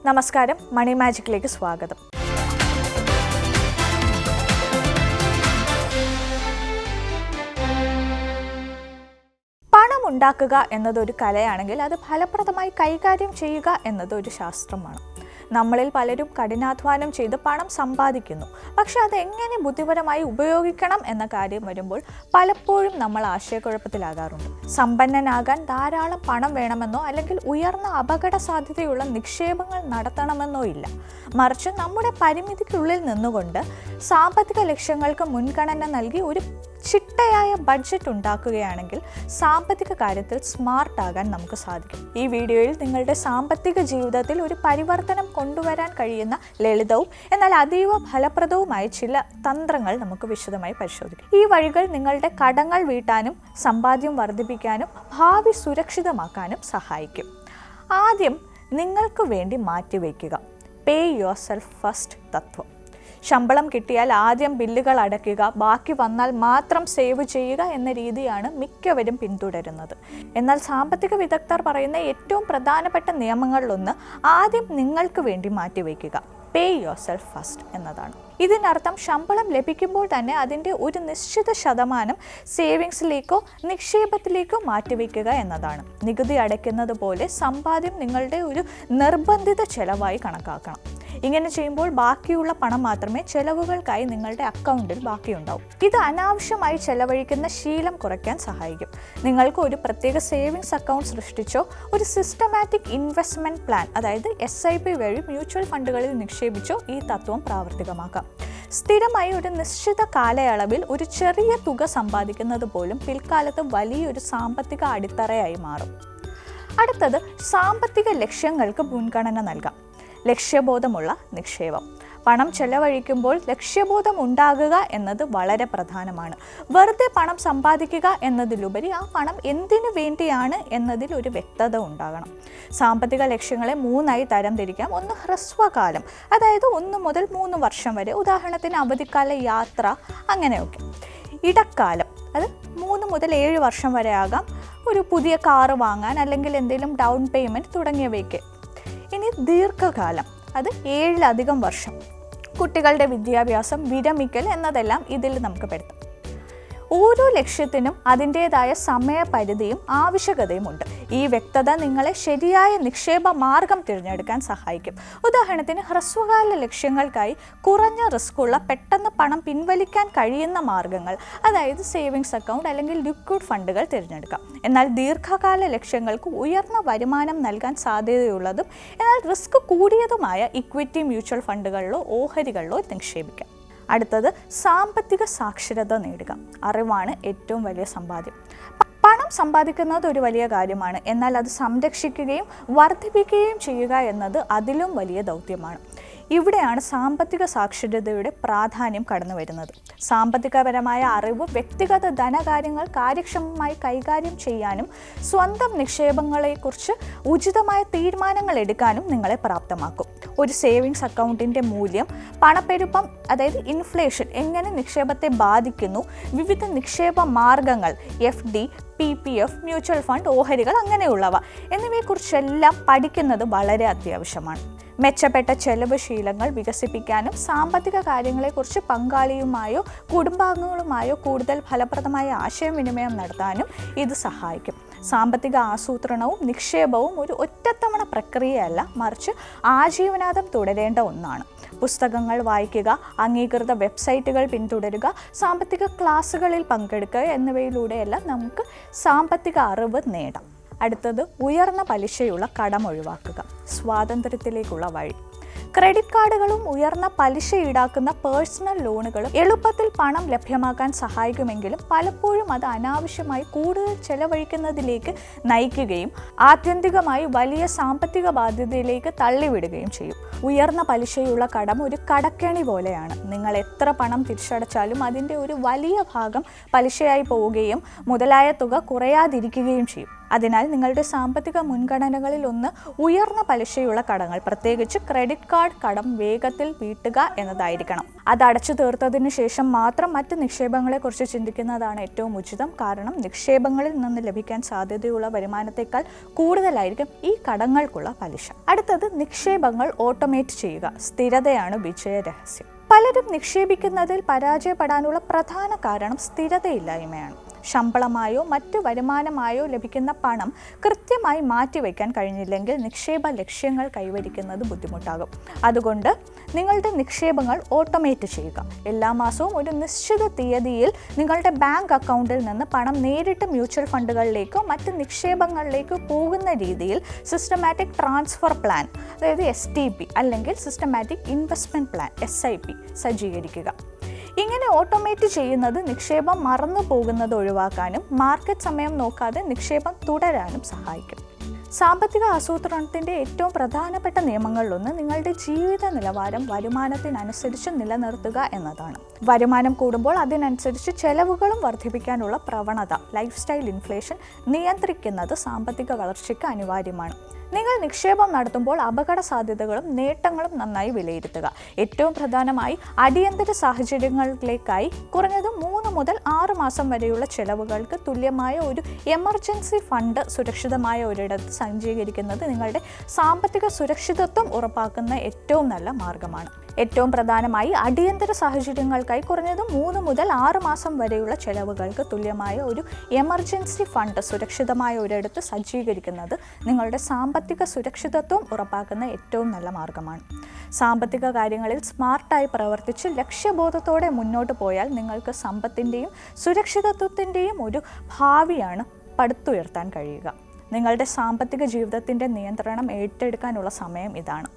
നമസ്കാരം, മണി മാജിക്കിലേക്ക് സ്വാഗതം. പണം ഉണ്ടാക്കുക എന്നതൊരു കലയാണെങ്കിൽ അത് ഫലപ്രദമായി കൈകാര്യം ചെയ്യുക എന്നതൊരു ശാസ്ത്രമാണ്. നമ്മളിൽ പലരും കഠിനാധ്വാനം ചെയ്ത് പണം സമ്പാദിക്കുന്നു. പക്ഷെ അത് എങ്ങനെ ബുദ്ധിപരമായി ഉപയോഗിക്കണം എന്ന കാര്യം വരുമ്പോൾ പലപ്പോഴും നമ്മൾ ആശയക്കുഴപ്പത്തിലാകാറുണ്ട്. സമ്പന്നനാകാൻ ധാരാളം പണം വേണമെന്നോ അല്ലെങ്കിൽ ഉയർന്ന അപകട സാധ്യതയുള്ള നിക്ഷേപങ്ങൾ നടത്തണമെന്നോ ഇല്ല. മറിച്ച് നമ്മുടെ പരിമിതിക്കുള്ളിൽ നിന്നുകൊണ്ട് സാമ്പത്തിക ലക്ഷ്യങ്ങൾക്ക് മുൻഗണന നൽകി ഒരു ചിട്ടയായ ബഡ്ജറ്റ് ഉണ്ടാക്കുകയാണെങ്കിൽ സാമ്പത്തിക കാര്യത്തിൽ സ്മാർട്ട് ആകാൻ നമുക്ക് സാധിക്കും. ഈ വീഡിയോയിൽ നിങ്ങളുടെ സാമ്പത്തിക ജീവിതത്തിൽ ഒരു പരിവർത്തനം കൊണ്ടുവരാൻ കഴിയുന്ന ലളിതവും എന്നാൽ അതീവ ഫലപ്രദവുമായ ചില തന്ത്രങ്ങൾ നമുക്ക് വിശദമായി പരിശോധിക്കാം. ഈ വഴികൾ നിങ്ങളുടെ കടങ്ങൾ വീട്ടാനും സമ്പാദ്യം വർദ്ധിപ്പിക്കാനും ഭാവി സുരക്ഷിതമാക്കാനും സഹായിക്കും. ആദ്യം നിങ്ങൾക്ക് വേണ്ടി മാറ്റിവെക്കുക. പേ യുവർ സെൽഫ് ഫസ്റ്റ് തത്വം. ശമ്പളം കിട്ടിയാൽ ആദ്യം ബില്ലുകൾ അടയ്ക്കുക, ബാക്കി വന്നാൽ മാത്രം സേവ് ചെയ്യുക എന്ന രീതിയാണ് മിക്കവരും പിന്തുടരുന്നത്. എന്നാൽ സാമ്പത്തിക വിദഗ്ധർ പറയുന്ന ഏറ്റവും പ്രധാനപ്പെട്ട നിയമങ്ങളിലൊന്ന് ആദ്യം നിങ്ങൾക്ക് വേണ്ടി മാറ്റിവെക്കുക. പേ യുവർ സെൽഫ് ഫസ്റ്റ് എന്നതാണ്. ഇതിനർത്ഥം ശമ്പളം ലഭിക്കുമ്പോൾ തന്നെ അതിൻ്റെ ഒരു നിശ്ചിത ശതമാനം സേവിങ്സിലേക്കോ നിക്ഷേപത്തിലേക്കോ മാറ്റിവെക്കുക എന്നതാണ്. നികുതി അടയ്ക്കുന്നത് പോലെ സമ്പാദ്യം നിങ്ങളുടെ ഒരു നിർബന്ധിത ചെലവായി കണക്കാക്കണം. ഇങ്ങനെ ചെയ്യുമ്പോൾ ബാക്കിയുള്ള പണം മാത്രമേ ചെലവുകൾക്കായി നിങ്ങളുടെ അക്കൗണ്ടിൽ ബാക്കിയുണ്ടാവും. ഇത് അനാവശ്യമായി ചെലവഴിക്കുന്ന ശീലം കുറയ്ക്കാൻ സഹായിക്കും. നിങ്ങൾക്ക് ഒരു പ്രത്യേക സേവിങ്സ് അക്കൗണ്ട് സൃഷ്ടിച്ചോ ഒരു സിസ്റ്റമാറ്റിക് ഇൻവെസ്റ്റ്മെൻറ്റ് പ്ലാൻ അതായത് SIP വഴി മ്യൂച്വൽ ഫണ്ടുകളിൽ നിക്ഷേപിച്ചോ ഈ തത്വം പ്രാവർത്തികമാക്കാം. സ്ഥിരമായി ഒരു നിശ്ചിത കാലയളവിൽ ഒരു ചെറിയ തുക സമ്പാദിക്കുന്നത് പോലും പിൽക്കാലത്ത് വലിയൊരു സാമ്പത്തിക അടിത്തറയായി മാറും. അടുത്തത് സാമ്പത്തിക ലക്ഷ്യങ്ങൾക്ക് മുൻഗണന നൽകാം. ലക്ഷ്യബോധമുള്ള നിക്ഷേപം. പണം ചെലവഴിക്കുമ്പോൾ ലക്ഷ്യബോധം ഉണ്ടാകുക എന്നത് വളരെ പ്രധാനമാണ്. വെറുതെ പണം സമ്പാദിക്കുക എന്നതിലുപരി ആ പണം എന്തിനു വേണ്ടിയാണ് എന്നതിൽ ഒരു വ്യക്തത ഉണ്ടാകണം. സാമ്പത്തിക ലക്ഷ്യങ്ങളെ 3ആയി തരംതിരിക്കാം. ഒന്ന് ഹ്രസ്വകാലം, അതായത് 1 മുതൽ 3 വർഷം വരെ, ഉദാഹരണത്തിന് അവധിക്കാല യാത്ര അങ്ങനെയൊക്കെ. ഇടക്കാലം, അത് 3 മുതൽ 7 വർഷം വരെ ആകാം, ഒരു പുതിയ കാറ് വാങ്ങാൻ അല്ലെങ്കിൽ എന്തെങ്കിലും ഡൗൺ പേയ്മെൻറ്റ് തുടങ്ങിയവയ്ക്ക്. ഇനി ദീർഘകാലം, അത് 7-ലധികം വർഷം, കുട്ടികളുടെ വിദ്യാഭ്യാസം, വിരമിക്കൽ എന്നതെല്ലാം ഇതിൽ നമുക്ക് പെടുത്താം. ഓരോ ലക്ഷ്യത്തിനും അതിൻ്റേതായ സമയപരിധിയും ആവശ്യകതയും ഉണ്ട്. ഈ വ്യക്തത നിങ്ങളെ ശരിയായ നിക്ഷേപ മാർഗം തിരഞ്ഞെടുക്കാൻ സഹായിക്കും. ഉദാഹരണത്തിന് ഹ്രസ്വകാല ലക്ഷ്യങ്ങൾക്കായി കുറഞ്ഞ റിസ്ക്കുള്ള പെട്ടെന്ന് പണം പിൻവലിക്കാൻ കഴിയുന്ന മാർഗങ്ങൾ, അതായത് സേവിങ്സ് അക്കൗണ്ട് അല്ലെങ്കിൽ ലിക്വിഡ് ഫണ്ടുകൾ തിരഞ്ഞെടുക്കാം. എന്നാൽ ദീർഘകാല ലക്ഷ്യങ്ങൾക്ക് ഉയർന്ന വരുമാനം നൽകാൻ സാധ്യതയുള്ളതും എന്നാൽ റിസ്ക് കൂടിയതുമായ ഇക്വിറ്റി മ്യൂച്വൽ ഫണ്ടുകളിലോ ഓഹരികളിലോ നിക്ഷേപിക്കാം. അടുത്തത് സാമ്പത്തിക സാക്ഷരത നേടുക. അറിവാണ് ഏറ്റവും വലിയ സമ്പാദ്യം. പണം സമ്പാദിക്കുന്നത് ഒരു വലിയ കാര്യമാണ്, എന്നാൽ അത് സംരക്ഷിക്കുകയും വർദ്ധിപ്പിക്കുകയും ചെയ്യുക എന്നത് അതിലും വലിയ ദൗത്യമാണ്. ഇവിടെയാണ് സാമ്പത്തിക സാക്ഷരതയുടെ പ്രാധാന്യം കടന്നു വരുന്നത്. സാമ്പത്തികപരമായ അറിവ് വ്യക്തിഗത ധനകാര്യങ്ങൾ കാര്യക്ഷമമായി കൈകാര്യം ചെയ്യാനും സ്വന്തം നിക്ഷേപങ്ങളെക്കുറിച്ച് ഉചിതമായ തീരുമാനങ്ങൾ എടുക്കാനും നിങ്ങളെ പ്രാപ്തമാക്കും. ഒരു സേവിങ്സ് അക്കൗണ്ടിൻ്റെ മൂല്യം, പണപ്പെരുപ്പം അതായത് ഇൻഫ്ലേഷൻ എങ്ങനെ നിക്ഷേപത്തെ ബാധിക്കുന്നു, വിവിധ നിക്ഷേപ മാർഗങ്ങൾ FD, PPF, മ്യൂച്വൽ ഫണ്ട്, ഓഹരികൾ അങ്ങനെയുള്ളവ എന്നിവയെക്കുറിച്ചെല്ലാം പഠിക്കുന്നത് വളരെ അത്യാവശ്യമാണ്. മെച്ചപ്പെട്ട ചെലവ് ശീലങ്ങൾ വികസിപ്പിക്കാനും സാമ്പത്തിക കാര്യങ്ങളെക്കുറിച്ച് പങ്കാളിയുമായോ കുടുംബാംഗങ്ങളുമായോ കൂടുതൽ ഫലപ്രദമായ ആശയവിനിമയം നടത്താനും ഇത് സഹായിക്കും. സാമ്പത്തിക ആസൂത്രണവും നിക്ഷേപവും ഒരു ഒറ്റത്തവണ പ്രക്രിയയല്ല, മറിച്ച് ആജീവനാന്തം തുടരേണ്ട ഒന്നാണ്. പുസ്തകങ്ങൾ വായിക്കുക, അംഗീകൃത വെബ്സൈറ്റുകൾ പിന്തുടരുക, സാമ്പത്തിക ക്ലാസ്സുകളിൽ പങ്കെടുക്കുക എന്നിവയിലൂടെയെല്ലാം നമുക്ക് സാമ്പത്തിക അറിവ് നേടാം. അടുത്തത് ഉയർന്ന പലിശയുള്ള കടം ഒഴിവാക്കുക. സ്വാതന്ത്ര്യത്തിലേക്കുള്ള വഴി. ക്രെഡിറ്റ് കാർഡുകളും ഉയർന്ന പലിശ ഈടാക്കുന്ന പേഴ്സണൽ ലോണുകളും എളുപ്പത്തിൽ പണം ലഭ്യമാക്കാൻ സഹായിക്കുമെങ്കിലും പലപ്പോഴും അത് അനാവശ്യമായി കൂടുതൽ ചെലവഴിക്കുന്നതിലേക്ക് നയിക്കുകയും ആത്യന്തികമായി വലിയ സാമ്പത്തിക ബാധ്യതയിലേക്ക് തള്ളിവിടുകയും ചെയ്യും. ഉയർന്ന പലിശയുള്ള കടം ഒരു കടക്കെണി പോലെയാണ്. നിങ്ങൾ എത്ര പണം തിരിച്ചടച്ചാലും അതിൻ്റെ ഒരു വലിയ ഭാഗം പലിശയായി പോവുകയും മുതലായ തുക കുറയാതിരിക്കുകയും ചെയ്യും. അതിനാൽ നിങ്ങളുടെ സാമ്പത്തിക മുൻഗണനകളിൽ ഒന്ന് ഉയർന്ന പലിശയുള്ള കടങ്ങൾ, പ്രത്യേകിച്ച് ക്രെഡിറ്റ് കാർഡ് കടം വേഗത്തിൽ വീട്ടുക എന്നതായിരിക്കണം. അത് അടച്ചു തീർത്തതിനു ശേഷം മാത്രം മറ്റ് നിക്ഷേപങ്ങളെക്കുറിച്ച് ചിന്തിക്കുന്നതാണ് ഏറ്റവും ഉചിതം. കാരണം നിക്ഷേപങ്ങളിൽ നിന്ന് ലഭിക്കാൻ സാധ്യതയുള്ള വരുമാനത്തേക്കാൾ കൂടുതലായിരിക്കും ഈ കടങ്ങൾക്കുള്ള പലിശ. അടുത്തത്, നിക്ഷേപങ്ങൾ ഓട്ടോമേറ്റ് ചെയ്യുക. സ്ഥിരതയാണ് വിജയരഹസ്യം. പലരും നിക്ഷേപിക്കുന്നതിൽ പരാജയപ്പെടാനുള്ള പ്രധാന കാരണം സ്ഥിരതയില്ലായ്മയാണ്. ശമ്പളമായോ മറ്റു വരുമാനമായോ ലഭിക്കുന്ന പണം കൃത്യമായി മാറ്റിവെക്കാൻ കഴിഞ്ഞില്ലെങ്കിൽ നിക്ഷേപ ലക്ഷ്യങ്ങൾ കൈവരിക്കുന്നത് ബുദ്ധിമുട്ടാകും. അതുകൊണ്ട് നിങ്ങളുടെ നിക്ഷേപങ്ങൾ ഓട്ടോമേറ്റ് ചെയ്യുക. എല്ലാ മാസവും ഒരു നിശ്ചിത തീയതിയിൽ നിങ്ങളുടെ ബാങ്ക് അക്കൗണ്ടിൽ നിന്ന് പണം നേരിട്ട് മ്യൂച്വൽ ഫണ്ടുകളിലേക്കോ മറ്റ് നിക്ഷേപങ്ങളിലേക്കോ പോകുന്ന രീതിയിൽ സിസ്റ്റമാറ്റിക് ട്രാൻസ്ഫർ പ്ലാൻ, അതായത് STP അല്ലെങ്കിൽ സിസ്റ്റമാറ്റിക് ഇൻവെസ്റ്റ്മെൻറ്റ് പ്ലാൻ SIP സജ്ജീകരിക്കുക. ഇങ്ങനെ ഓട്ടോമേറ്റ് ചെയ്യുന്നത് നിക്ഷേപം മറന്നു പോകുന്നത് ഒഴിവാക്കാനും മാർക്കറ്റ് സമയം നോക്കാതെ നിക്ഷേപം തുടരാനും സഹായിക്കും. സാമ്പത്തിക ആസൂത്രണത്തിൻ്റെ ഏറ്റവും പ്രധാനപ്പെട്ട നിയമങ്ങളിലൊന്ന് നിങ്ങളുടെ ജീവിത നിലവാരം വരുമാനത്തിനനുസരിച്ച് നിലനിർത്തുക എന്നതാണ്. വരുമാനം കൂടുമ്പോൾ അതിനനുസരിച്ച് ചെലവുകളും വർദ്ധിപ്പിക്കാനുള്ള പ്രവണത, ലൈഫ് സ്റ്റൈൽ ഇൻഫ്ലേഷൻ നിയന്ത്രിക്കുന്നത് സാമ്പത്തിക വളർച്ചയ്ക്ക് അനിവാര്യമാണ്. നിങ്ങൾ നിക്ഷേപം നടത്തുമ്പോൾ അപകട സാധ്യതകളും നേട്ടങ്ങളും നന്നായി വിലയിരുത്തുക. ഏറ്റവും പ്രധാനമായി അടിയന്തര സാഹചര്യങ്ങളിലേക്കായി കുറഞ്ഞത് 3 മുതൽ 6 മാസം വരെയുള്ള ചെലവുകൾക്ക് തുല്യമായ ഒരു എമർജൻസി ഫണ്ട് സുരക്ഷിതമായ ഒരിടത്ത് സജ്ജീകരിക്കുന്നത് നിങ്ങളുടെ സാമ്പത്തിക സുരക്ഷിതത്വം ഉറപ്പാക്കുന്ന ഏറ്റവും നല്ല മാർഗമാണ്. ഏറ്റവും പ്രധാനമായി അടിയന്തര സാഹചര്യങ്ങൾക്കായി കുറഞ്ഞത് 3 മുതൽ 6 മാസം വരെയുള്ള ചെലവുകൾക്ക് തുല്യമായ ഒരു എമർജൻസി ഫണ്ട് സുരക്ഷിതമായ ഒരിടത്ത് സജ്ജീകരിക്കുന്നത് നിങ്ങളുടെ സാമ്പത്തിക സുരക്ഷിതത്വം ഉറപ്പാക്കുന്ന ഏറ്റവും നല്ല മാർഗമാണ്. സാമ്പത്തിക കാര്യങ്ങളിൽ സ്മാർട്ടായി പ്രവർത്തിച്ച് ലക്ഷ്യബോധത്തോടെ മുന്നോട്ട് പോയാൽ നിങ്ങൾക്ക് സമ്പത്തിൻ്റെയും സുരക്ഷിതത്വത്തിൻ്റെയും ഒരു ഭാവിയാണ് പടുത്തുയർത്താൻ കഴിയുക. നിങ്ങളുടെ സാമ്പത്തിക ജീവിതത്തിൻ്റെ നിയന്ത്രണം ഏറ്റെടുക്കാനുള്ള സമയം ഇതാണ്.